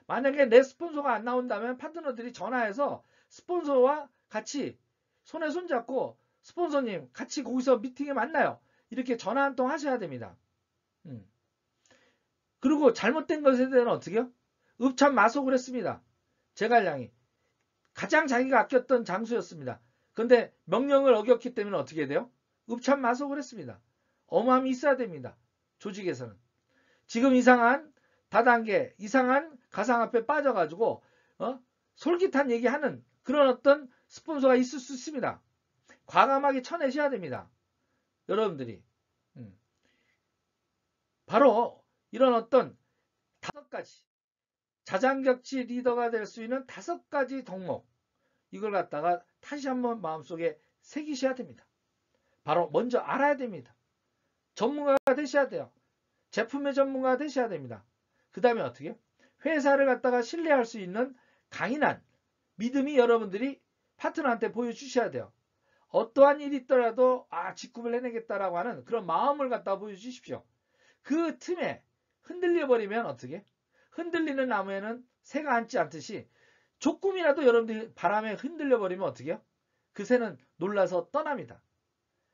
만약에 내 스폰서가 안 나온다면 파트너들이 전화해서 스폰서와 같이 손에 손잡고 스폰서님 같이 거기서 미팅에 만나요. 이렇게 전화 한 통 하셔야 됩니다. 그리고 잘못된 것에 대해서는 어떻게 해요? 읍참마속을 했습니다. 제갈량이 가장 자기가 아꼈던 장수였습니다. 그런데 명령을 어겼기 때문에 어떻게 돼요? 읍참마속을 했습니다. 엄함이 있어야 됩니다. 조직에서는. 지금 이상한 다단계, 이상한 가상 앞에 빠져가지고 솔깃한 얘기하는 그런 어떤 스폰서가 있을 수 있습니다. 과감하게 쳐내셔야 됩니다. 여러분들이. 바로 이런 어떤 5가지 자장격지 리더가 될 수 있는 5가지 덕목, 이걸 갖다가 다시 한번 마음속에 새기셔야 됩니다. 바로 먼저 알아야 됩니다. 전문가가 되셔야 돼요. 제품의 전문가가 되셔야 됩니다. 그 다음에 어떻게 해요? 회사를 갖다가 신뢰할 수 있는 강인한 믿음이 여러분들이 파트너한테 보여주셔야 돼요. 어떠한 일이 있더라도 직급을 해내겠다라고 하는 그런 마음을 갖다 보여주십시오. 그 틈에 흔들려버리면 어떻게? 흔들리는 나무에는 새가 앉지 않듯이 조금이라도 여러분들이 바람에 흔들려버리면 어떻게 해요? 그 새는 놀라서 떠납니다.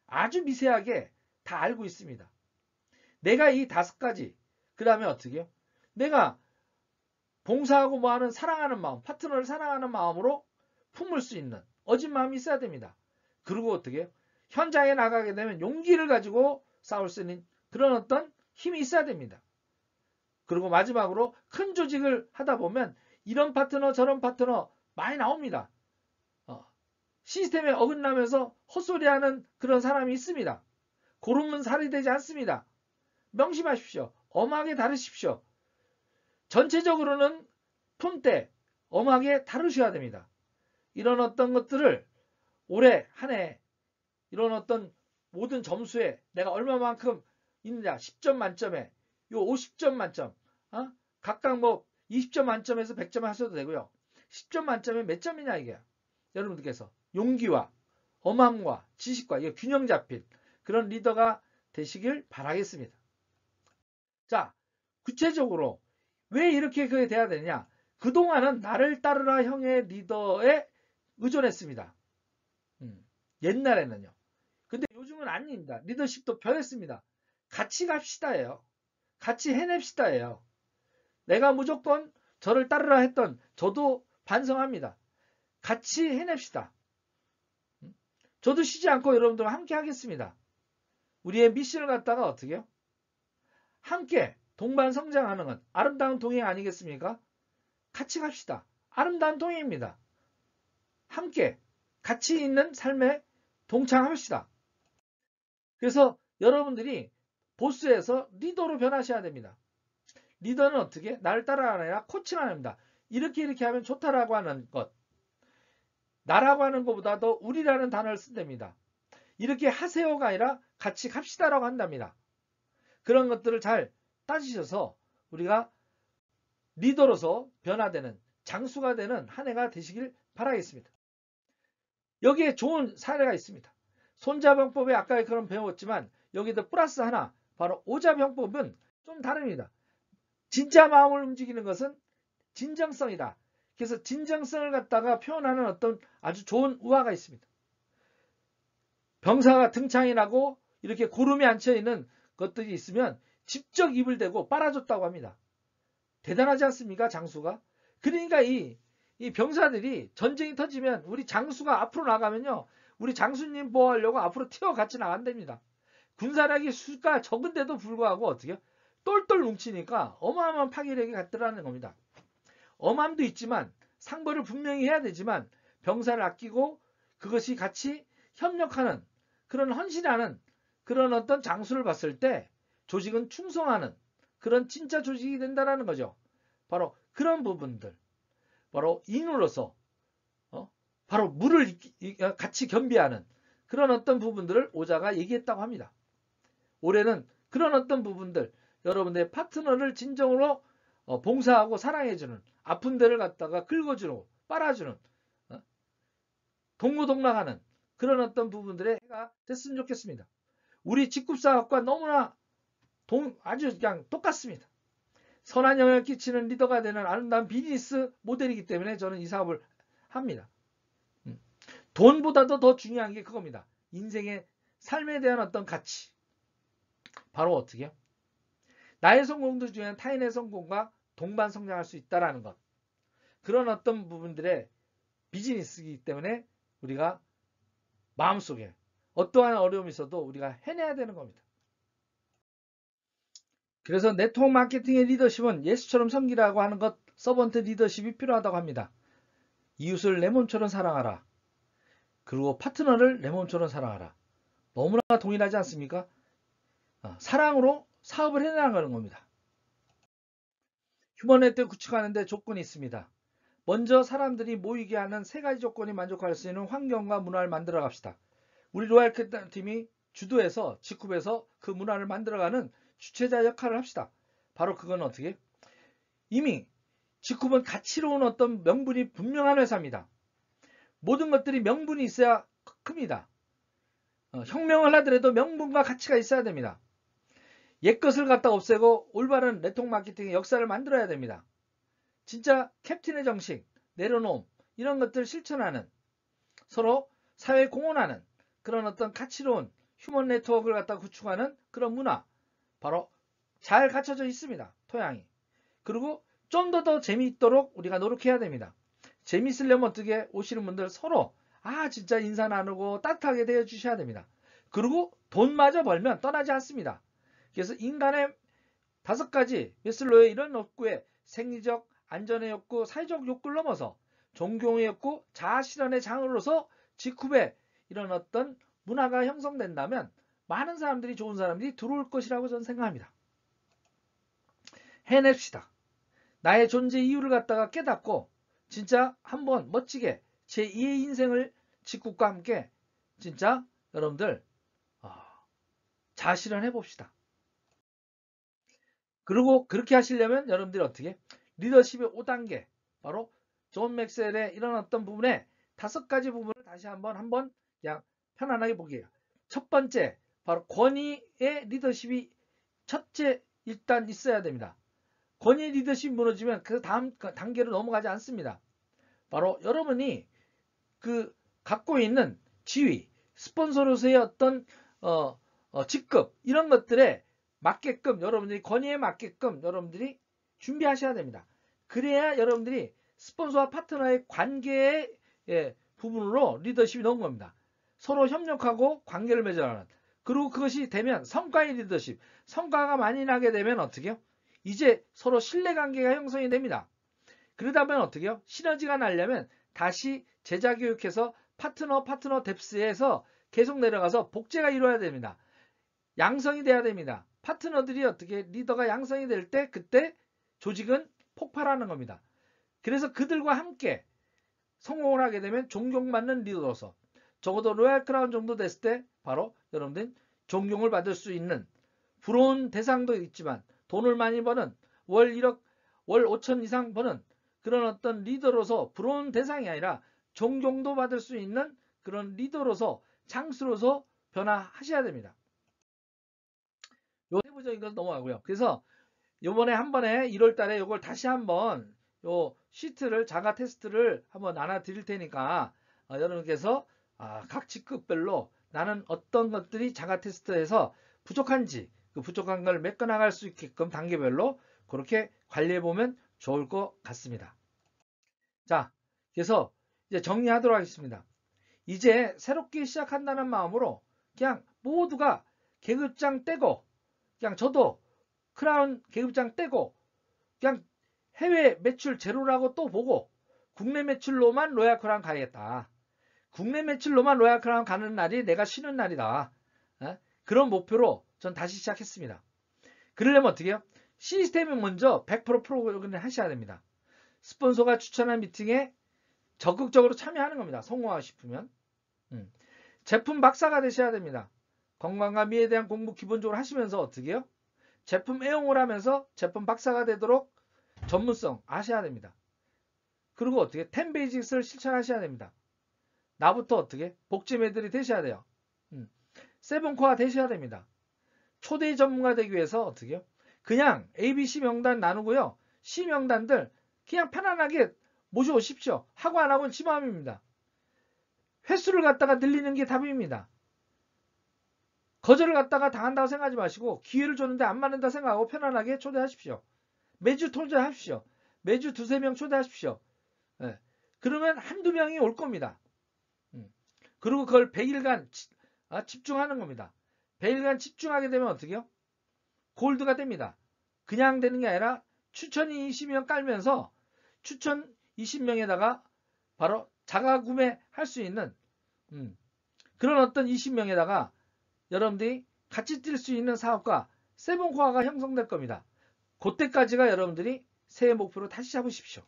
아주 미세하게 다 알고 있습니다. 내가 이 5가지, 그 다음에 어떻게 해요? 내가 봉사하고 뭐하는 사랑하는 마음, 파트너를 사랑하는 마음으로 품을 수 있는 어진 마음이 있어야 됩니다. 그리고 어떻게 해요? 현장에 나가게 되면 용기를 가지고 싸울 수 있는 그런 어떤 힘이 있어야 됩니다. 그리고 마지막으로 큰 조직을 하다 보면 이런 파트너 저런 파트너 많이 나옵니다. 시스템에 어긋나면서 헛소리하는 그런 사람이 있습니다. 고르면 살이 되지 않습니다. 명심하십시오. 엄하게 다루십시오. 전체적으로는 톤대 엄하게 다루셔야 됩니다. 이런 어떤 것들을 올해 한 해 이런 어떤 모든 점수에 내가 얼마만큼 있느냐 10점 만점에 요 50점 만점 각각 뭐 20점 만점에서 100점 하셔도 되고요. 10점 만점에 몇 점이냐 이게 여러분들께서 용기와 엄함과 지식과 이게 균형 잡힌 그런 리더가 되시길 바라겠습니다. 자, 구체적으로 왜 이렇게 그게 돼야 되느냐? 그동안은 나를 따르라 형의 리더에 의존했습니다. 옛날에는요. 근데 요즘은 아닙니다. 리더십도 변했습니다. 같이 갑시다예요. 같이 해냅시다예요. 내가 무조건 저를 따르라 했던 저도 반성합니다. 같이 해냅시다. 저도 쉬지 않고 여러분들과 함께 하겠습니다. 우리의 미션을 갖다가 어떻게 해요? 함께 동반 성장하는 건 아름다운 동행 아니겠습니까? 같이 갑시다. 아름다운 동행입니다. 함께 같이 있는 삶에 동참합시다. 그래서 여러분들이 보스에서 리더로 변하셔야 됩니다. 리더는 어떻게? 나를 따라가는 아니라 코칭하는 겁니다. 이렇게 하면 좋다라고 하는 것. 나라고 하는 것보다도 우리라는 단어를 쓴답니다. 이렇게 하세요가 아니라 같이 갑시다라고 한답니다. 그런 것들을 잘 따지셔서 우리가 리더로서 변화되는 장수가 되는 한 해가 되시길 바라겠습니다. 여기에 좋은 사례가 있습니다. 손자병법에 아까 그런 배웠지만 여기도 플러스 하나 바로 오자병법은 좀 다릅니다. 진짜 마음을 움직이는 것은 진정성이다. 그래서 진정성을 갖다가 표현하는 어떤 아주 좋은 우화가 있습니다. 병사가 등창이 나고 이렇게 고름이 앉혀있는 것들이 있으면 직접 입을 대고 빨아줬다고 합니다. 대단하지 않습니까? 장수가. 그러니까 이 병사들이 전쟁이 터지면 우리 장수가 앞으로 나가면요. 우리 장수님 보호하려고 앞으로 튀어같이 나간답니다. 군사력이 수가 적은데도 불구하고 어떻게 똘똘 뭉치니까 어마어마한 파괴력이 갖더라는 겁니다. 엄함도 있지만 상벌을 분명히 해야 되지만 병사를 아끼고 그것이 같이 협력하는 그런 헌신하는 그런 어떤 장수를 봤을 때 조직은 충성하는 그런 진짜 조직이 된다는 거죠. 바로 그런 부분들. 바로 인으로서 바로 물을 같이 겸비하는 그런 어떤 부분들을 오자가 얘기했다고 합니다. 올해는 그런 어떤 부분들 여러분들의 파트너를 진정으로 봉사하고 사랑해주는 아픈 데를 갖다가 긁어주는 빨아주는 동무동락하는 그런 어떤 부분들의 해가 됐으면 좋겠습니다. 우리 직급사업과 너무나 아주 그냥 똑같습니다. 선한 영향을 끼치는 리더가 되는 아름다운 비즈니스 모델이기 때문에 저는 이 사업을 합니다. 돈보다도 더 중요한 게 그겁니다. 인생의 삶에 대한 어떤 가치. 바로 어떻게 해요? 나의 성공도 중요한 타인의 성공과 동반 성장할 수 있다는 것. 그런 어떤 부분들의 비즈니스이기 때문에 우리가 마음속에 어떠한 어려움이 있어도 우리가 해내야 되는 겁니다. 그래서 네트워크 마케팅의 리더십은 예수처럼 섬기라고 하는 것, 서번트 리더십이 필요하다고 합니다. 이웃을 내 몸처럼 사랑하라. 그리고 파트너를 내 몸처럼 사랑하라. 너무나 동일하지 않습니까? 사랑으로 사업을 해나가는 겁니다. 휴먼 네트워크 구축하는 데 조건이 있습니다. 먼저 사람들이 모이게 하는 세 가지 조건이 만족할 수 있는 환경과 문화를 만들어 갑시다. 우리 로얄 팀이 주도해서 직급에서 그 문화를 만들어가는 주체자 역할을 합시다. 바로 그건 어떻게? 이미 직급은 가치로운 어떤 명분이 분명한 회사입니다. 모든 것들이 명분이 있어야 큽니다. 혁명을 하더라도 명분과 가치가 있어야 됩니다. 옛것을 갖다 없애고 올바른 네트워크 마케팅의 역사를 만들어야 됩니다. 진짜 캡틴의 정식, 내려놓음 이런 것들을 실천하는 서로 사회에 공헌하는 그런 어떤 가치로운 휴먼 네트워크를 갖다 구축하는 그런 문화 바로 잘 갖춰져 있습니다. 토양이. 그리고 좀 더 재미있도록 우리가 노력해야 됩니다. 재미있으려면 어떻게 오시는 분들 서로 진짜 인사 나누고 따뜻하게 대해주셔야 됩니다. 그리고 돈마저 벌면 떠나지 않습니다. 그래서 인간의 5가지 메슬로의 이런 욕구에 생리적, 안전의 욕구, 사회적 욕구를 넘어서 존경의 욕구, 자아실현의 장으로서 직후에 이런 어떤 문화가 형성된다면 많은 사람들이 좋은 사람들이 들어올 것이라고 저는 생각합니다. 해냅시다. 나의 존재 이유를 갖다가 깨닫고 진짜 한번 멋지게 제2의 인생을 직국과 함께 진짜 여러분들 자실현해 봅시다. 그리고 그렇게 하시려면 여러분들이 어떻게? 리더십의 5단계, 바로 존 맥스웰의 이런 어떤 부분에 5가지 부분을 다시 한번 그냥 편안하게 보게요. 첫 번째, 바로 권위의 리더십이 첫째 일단 있어야 됩니다. 권위의 리더십이 무너지면 그 다음 단계로 넘어가지 않습니다. 바로 여러분이 그 갖고 있는 지위, 스폰서로서의 어떤 직급 이런 것들에 맞게끔 여러분들이 권위에 맞게끔 여러분들이 준비하셔야 됩니다. 그래야 여러분들이 스폰서와 파트너의 관계의 부분으로 리더십이 나온 겁니다. 서로 협력하고 관계를 맺어가는. 그리고 그것이 되면 성과의 리더십. 성과가 많이 나게 되면 어떻게 해요? 이제 서로 신뢰관계가 형성이 됩니다. 그러다 보면 어떻게 해요? 시너지가 나려면 다시 제자 교육해서 파트너 뎁스에서 계속 내려가서 복제가 이루어야 됩니다. 양성이 돼야 됩니다. 파트너들이 어떻게 리더가 양성이 될 때 그때 조직은 폭발하는 겁니다. 그래서 그들과 함께 성공을 하게 되면 존경받는 리더로서 적어도 로얄 크라운 정도 됐을 때 바로 여러분들 존경을 받을 수 있는 부러운 대상도 있지만 돈을 많이 버는 월 1억, 월 5천 이상 버는 그런 어떤 리더로서 부러운 대상이 아니라 존경도 받을 수 있는 그런 리더로서 장수로서 변화하셔야 됩니다. 요 세부적인 것은 넘어가고요. 그래서 요번에 한 번에 1월 달에 요걸 다시 한번 요 시트를 자가 테스트를 한번 나눠 드릴 테니까 여러분께서 각 직급별로 나는 어떤 것들이 자가 테스트에서 부족한지 그 부족한 걸 메꿔 나갈 수 있게끔 단계별로 그렇게 관리해 보면 좋을 것 같습니다. 자, 그래서 이제 정리하도록 하겠습니다. 이제 새롭게 시작한다는 마음으로 그냥 모두가 계급장 떼고 그냥 저도 크라운 계급장 떼고 그냥 해외 매출 제로라고 또 보고 국내 매출로만 로얄 크라운 가야겠다. 국내 매출로만 로얄 크라운 가는 날이 내가 쉬는 날이다. 그런 목표로 전 다시 시작했습니다. 그러려면 어떻게 해요? 시스템이 먼저 100% 프로그램을 하셔야 됩니다. 스폰서가 추천한 미팅에 적극적으로 참여하는 겁니다. 성공하고 싶으면. 제품 박사가 되셔야 됩니다. 건강과 미에 대한 공부 기본적으로 하시면서 어떻게 해요? 제품 애용을 하면서 제품 박사가 되도록 전문성 아셔야 됩니다. 그리고 어떻게 10 베이직스를 실천하셔야 됩니다. 나부터 어떻게 복지 매들이 되셔야 돼요. 7코어 되셔야 됩니다. 초대의 전문가 되기 위해서 어떻게 해요? 그냥 ABC 명단 나누고요. C 명단들 그냥 편안하게 모셔오십시오. 하고 안 하고는 지 마음입니다. 횟수를 갖다가 늘리는 게 답입니다. 거절을 갖다가 당한다고 생각하지 마시고 기회를 줬는데 안 맞는다 생각하고 편안하게 초대하십시오. 매주 초대하십시오. 매주 2-3명 초대하십시오. 그러면 한두 명이 올 겁니다. 그리고 그걸 100일간 집중하는 겁니다. 100일간 집중하게 되면 어떻게 해요? 골드가 됩니다. 그냥 되는 게 아니라 추천이 20명 깔면서 추천 20명에다가 바로 자가 구매할 수 있는 그런 어떤 20명에다가 여러분들이 같이 뛸 수 있는 사업과 7코어가 형성될 겁니다. 그때까지가 여러분들이 새해 목표로 다시 잡으십시오.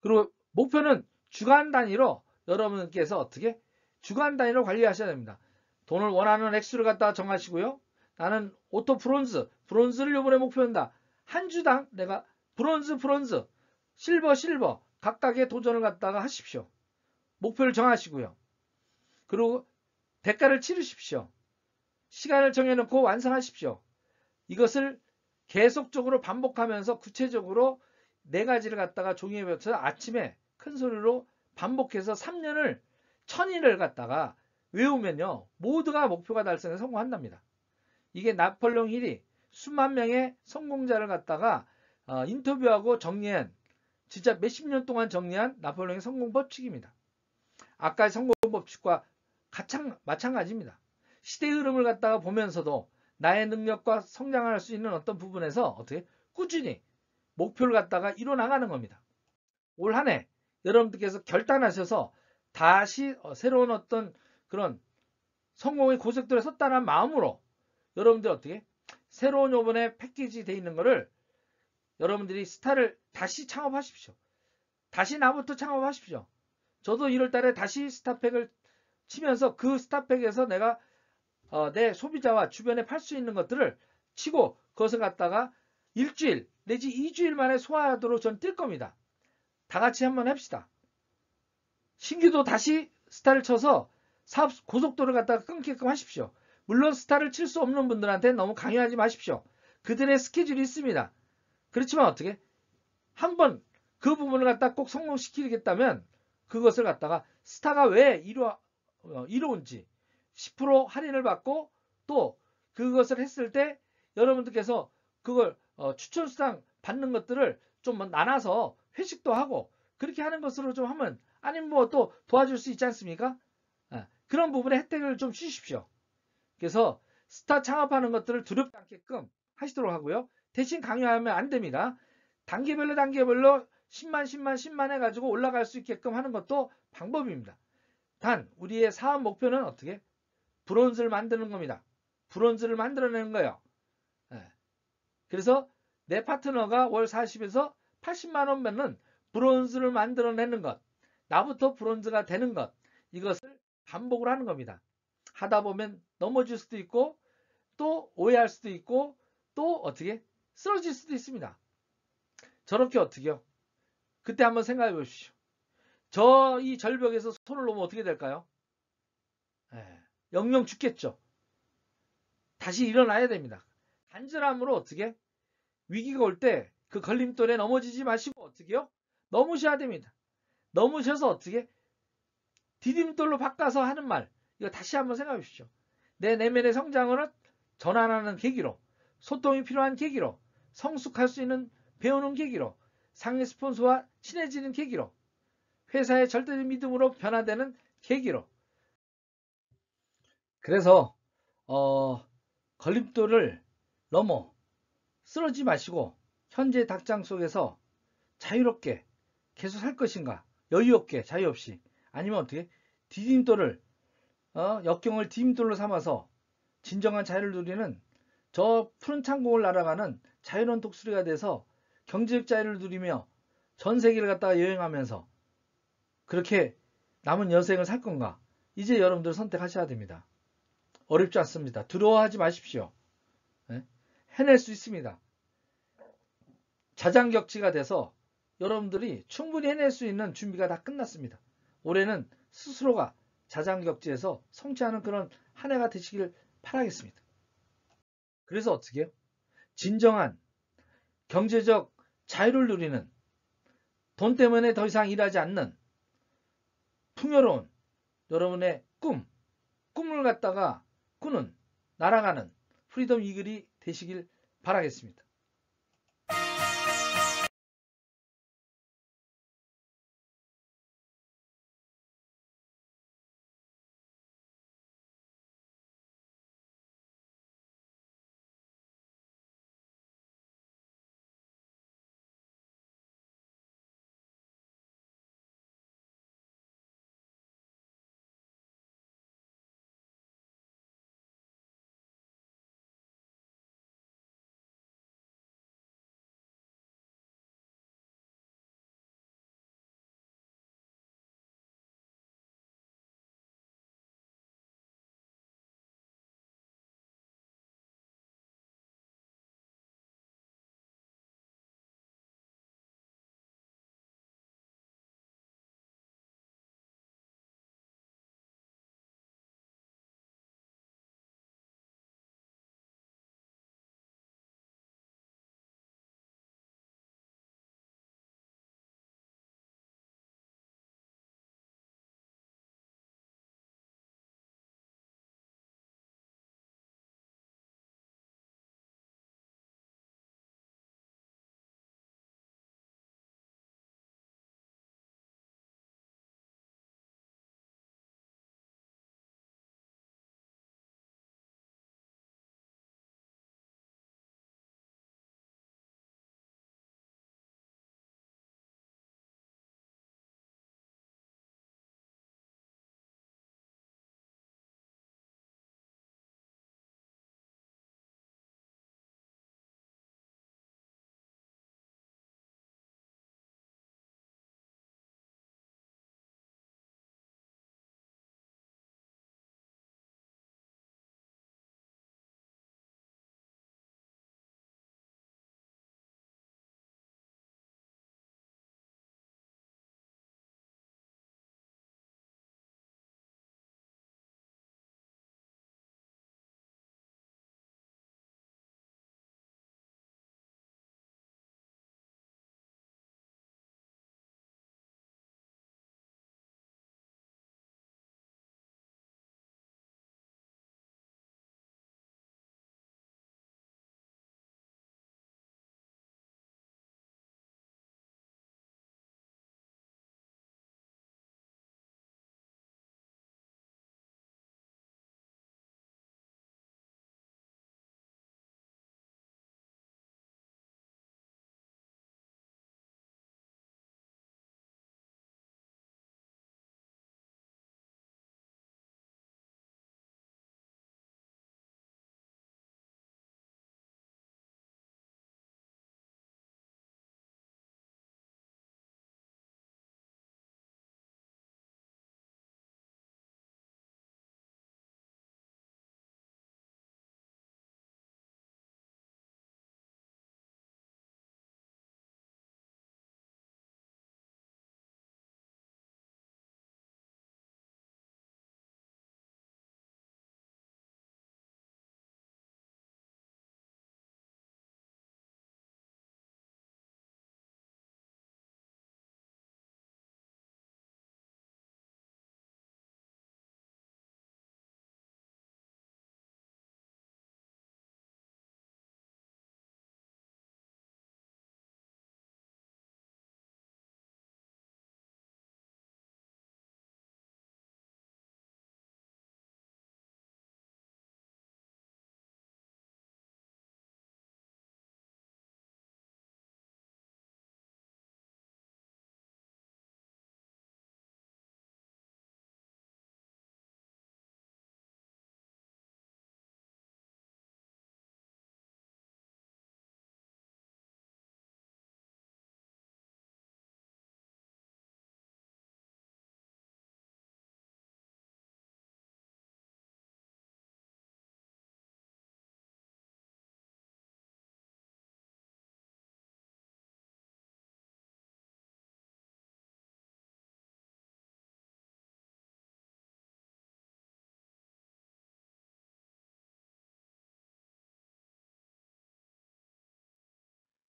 그리고 목표는 주간 단위로 여러분께서 어떻게 주간 단위로 관리하셔야 됩니다. 돈을 원하는 액수를 갖다가 정하시고요. 나는 오토 브론즈를 이번에 목표한다. 한 주당 내가 브론즈, 실버 각각의 도전을 갖다가 하십시오. 목표를 정하시고요. 그리고 대가를 치르십시오. 시간을 정해놓고 완성하십시오. 이것을 계속적으로 반복하면서 구체적으로 4가지를 갖다가 종이에 붙여서 아침에 큰 소리로 반복해서 3년을 1000일을 갖다가 외우면요. 모두가 목표가 달성에 성공한답니다. 이게 나폴레옹 힐이 수만 명의 성공자를 갖다가 인터뷰하고 정리한 진짜 몇십 년 동안 정리한 나폴레옹의 성공 법칙입니다. 아까의 성공 법칙과 마찬가지입니다. 시대의 흐름을 갖다가 보면서도 나의 능력과 성장할 수 있는 어떤 부분에서 어떻게 꾸준히 목표를 갖다가 이뤄 나가는 겁니다. 올 한 해 여러분들께서 결단하셔서 다시 새로운 어떤 그런 성공의 고속도로에 섰다는 마음으로 여러분들 어떻게 새로운 요번에 패키지 돼 있는 거를 여러분들이 스타를 다시 창업하십시오. 다시 나부터 창업하십시오. 저도 1월 달에 다시 스타팩을 치면서 그 스타팩에서 내가 내 소비자와 주변에 팔 수 있는 것들을 치고 그것을 갖다가 일주일 내지 2주일 만에 소화하도록 전 뛸 겁니다. 다 같이 한번 합시다. 신규도 다시 스타를 쳐서 사업 고속도로를 갖다가 끊게끔 하십시오. 물론 스타를 칠 수 없는 분들한테 너무 강요하지 마십시오. 그들의 스케줄이 있습니다. 그렇지만 어떻게? 한번 그 부분을 갖다 꼭 성공시키겠다면 그것을 갖다가 스타가 왜 이로운지 10% 할인을 받고 또 그것을 했을 때 여러분들께서 그걸 추천수당 받는 것들을 좀 나눠서 회식도 하고 그렇게 하는 것으로 좀 하면 아니면 뭐 또 도와줄 수 있지 않습니까? 그런 부분에 혜택을 좀 주십시오. 그래서 스타 창업하는 것들을 두렵지 않게끔 하시도록 하고요. 대신 강요하면 안 됩니다. 단계별로 10만 해가지고 올라갈 수 있게끔 하는 것도 방법입니다. 단 우리의 사업 목표는 어떻게? 브론즈를 만드는 겁니다. 브론즈를 만들어내는 거예요. 그래서 내 파트너가 월 40에서 80만 원 받는 브론즈를 만들어내는 것, 나부터 브론즈가 되는 것, 이것을 반복을 하는 겁니다. 하다 보면 넘어질 수도 있고 또 오해할 수도 있고 또 어떻게 쓰러질 수도 있습니다. 저렇게 어떻게요? 그때 한번 생각해 보십시오. 저 이 절벽에서 손을 놓으면 어떻게 될까요? 영영 죽겠죠. 다시 일어나야 됩니다. 간절함으로 어떻게? 위기가 올 때 그 걸림돌에 넘어지지 마시고 어떻게요? 넘으셔야 됩니다. 넘으셔서 어떻게? 디딤돌로 바꿔서 하는 말. 이거 다시 한번 생각해 보십시오. 내 내면의 성장을 전환하는 계기로, 소통이 필요한 계기로, 성숙할 수 있는 배우는 계기로, 상위 스폰서와 친해지는 계기로, 회사의 절대적 믿음으로 변화되는 계기로. 그래서 걸림돌을 넘어 쓰러지지 마시고 현재 닭장 속에서 자유롭게 계속 살 것인가, 여유 없게 자유 없이, 아니면 어떻게 디딤돌을 역경을 디딤돌로 삼아서 진정한 자유를 누리는 저 푸른 창공을 날아가는 자유로운 독수리가 돼서 경제적 자유를 누리며 전 세계를 갖다가 여행하면서 그렇게 남은 여생을 살 건가? 이제 여러분들 선택하셔야 됩니다. 어렵지 않습니다. 두려워하지 마십시오. 해낼 수 있습니다. 자장격지가 돼서 여러분들이 충분히 해낼 수 있는 준비가 다 끝났습니다. 올해는 스스로가 자장격지에서 성취하는 그런 한 해가 되시길 바라겠습니다. 그래서 어떻게 해요? 진정한 경제적 자유를 누리는, 돈 때문에 더 이상 일하지 않는 풍요로운 여러분의 꿈을 갖다가 꾸는, 날아가는 프리덤 이글이 되시길 바라겠습니다.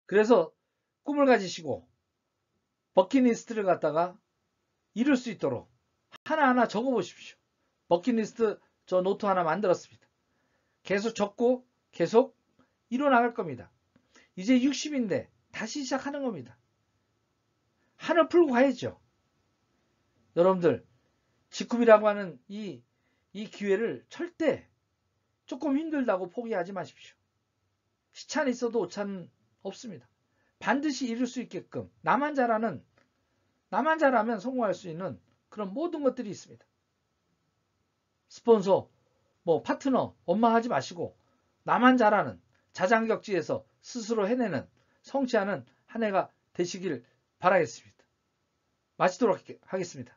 그래서 꿈을 가지시고 버킷리스트를 갖다가 이룰 수 있도록 하나하나 적어보십시오. 버킷리스트 저 노트 하나 만들었습니다. 계속 적고 계속 이뤄나갈 겁니다. 이제 60인데 다시 시작하는 겁니다. 한을 풀고 가야죠. 여러분들 직급이라고 하는 이 기회를 절대 조금 힘들다고 포기하지 마십시오. 시차는 있어도 오차는 없습니다. 반드시 이룰 수 있게끔 나만 잘하면 성공할 수 있는 그런 모든 것들이 있습니다. 스폰서, 파트너, 엄마 하지 마시고 나만 잘하는 자장격지에서 스스로 해내는 성취하는 한 해가 되시길 바라겠습니다. 마치도록 하겠습니다.